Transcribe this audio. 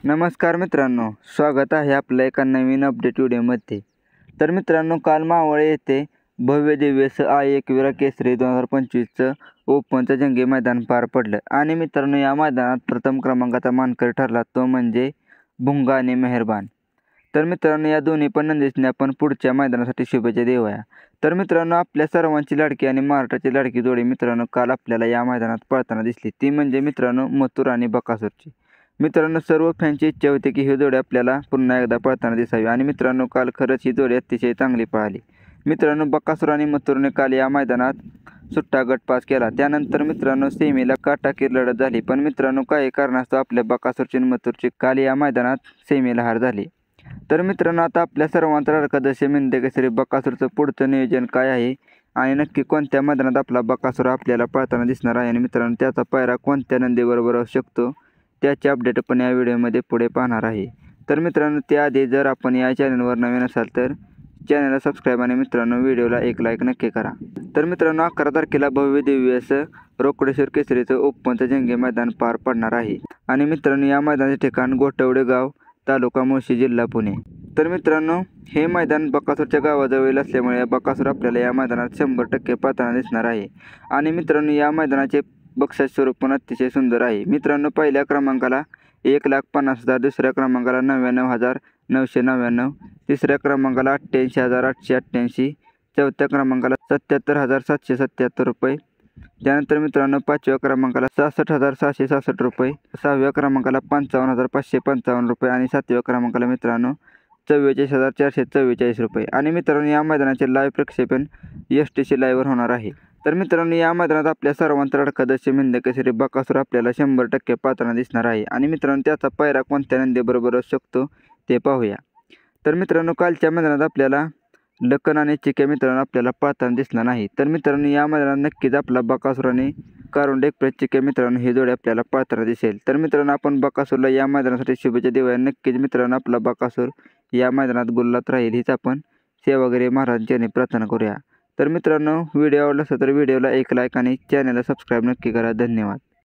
नमस्कार मित्रांनो, स्वागत आहे आपल्या एका नवीन अपडेट व्हिडिओमध्ये। तर मित्रांनो, काल मावळ येथे भव्य दिव्य I/एकविरा केसरी 2025चं ओपनचं जंगी मैदान पार पडलं आणि मित्रांनो, या मैदानात प्रथम क्रमांकाचा मानकरी ठरला तो म्हणजे भुंगा आणि मेहरबान। तर मित्रांनो, या दोन्ही पण नंदीसने आपण पुढच्या मैदानासाठी शुभेच्छा देऊया। तर मित्रांनो, आपल्या सर्वांची लाडकी आणि महाराष्ट्राची लाडकी जोडी मित्रांनो काल आपल्याला या मैदानात पळताना दिसली, ती म्हणजे मित्रांनो मथुर आणि बकासूरची। मित्रांनो, सर्व फॅनची इच्छा होती की ही जोडी आपल्याला पुन्हा एकदा पळताना दिसावी आणि मित्रांनो काल खरंच ही जोडी अतिशय चांगली पळाली। मित्रांनो, बकासूर आणि मथुरने काल या मैदानात सुट्टा गट पास केला। त्यानंतर मित्रांनो सेमीला काटाकीर लढत झाली, पण मित्रांनो काही कारणास्तव आपल्या बकासूरची आणि मथुरची काल या मैदानात सेमीला हार झाली। तर मित्रांनो, आता आपल्या सर्वांचा लाडका जसे हिंदकेसरी बकासूरचं पुढचं नियोजन काय आहे आणि नक्की कोणत्या मैदानात आपला बकासूर आपल्याला पळताना दिसणार आहे आणि मित्रांनो त्याचा पायरा कोणत्या नंदीबरोबर असू शकतो त्याचे अपडेट आपण या व्हिडिओमध्ये पुढे पाहणार आहे। तर मित्रांनो, त्याआधी जर आपण या चॅनलवर नवीन असाल तर चॅनलला सबस्क्राईब आणि मित्रांनो व्हिडिओला एक लाईक नक्की करा। तर मित्रांनो, 11 तारखेला भव्य दिव्य असं रोकडेश्वर केसरीचं ओपनचं जंगी मैदान पार पडणार आहे आणि मित्रांनो या मैदानाचे ठिकाण गोठवडे गाव, तालुका मुळशी, जिल्हा पुणे। तर मित्रांनो, हे मैदान बकासूरच्या गावाजवळ असल्यामुळे बकासूर आपल्याला या मैदानात 100% पळताना दिसणार आहे आणि मित्रांनो या मैदानाचे बक्षीस स्वरूप पण अतिशय सुंदर आहे। मित्रांनो, पहिल्या क्रमांकाला 1,50,000, दुसऱ्या क्रमांकाला 99,999, तिसऱ्या क्रमांकाला 88,888, चौथ्या क्रमांकाला 77,777 रुपये। त्यानंतर मित्रांनो पाचव्या क्रमांकाला 66,666 रुपये, सहाव्या क्रमांकाला 55,555 रुपये आणि सातव्या क्रमांकाला मित्रांनो 44,444 रुपये। आणि मित्रांनो या मैदानाचे लाईव्ह प्रक्षेपण STC लाईव्हवर होणार आहे। तर मित्रांनो, या मैदानात आपल्या सर्वांचा लाडका दशम हिंदकेसरी बकासूर आपल्याला 100% पळताना दिसणार आहे आणि मित्रांनो त्याचा पायरा कोणत्या नंदीबरोबर असू शकतो ते पाहूया। तर मित्रांनो, कालच्या मैदानात आपल्याला लखन आणि चिक्या मित्रांनो आपल्याला पळताना दिसणार नाही। तर मित्रांनो या मैदानात नक्कीच आपला बकासूर आणि कारुंडे एक्सप्रेस चिक्या मित्रांनो ही जोडी आपल्याला पळताना दिसेल। तर मित्रांनो, आपण बकासूरला या मैदानासाठी शुभेच्छा देऊया। नक्कीच मित्रांनो आपला बकासूर या मैदानात गुलालात राहील हीच आपण सेवागिरी महाराजांची यांनी प्रार्थना करूया। तर मित्रांनो, व्हिडिओ आवडला असेल तर व्हिडिओला एक लाईक आणि चॅनलला सबस्क्राईब नक्की करा। धन्यवाद।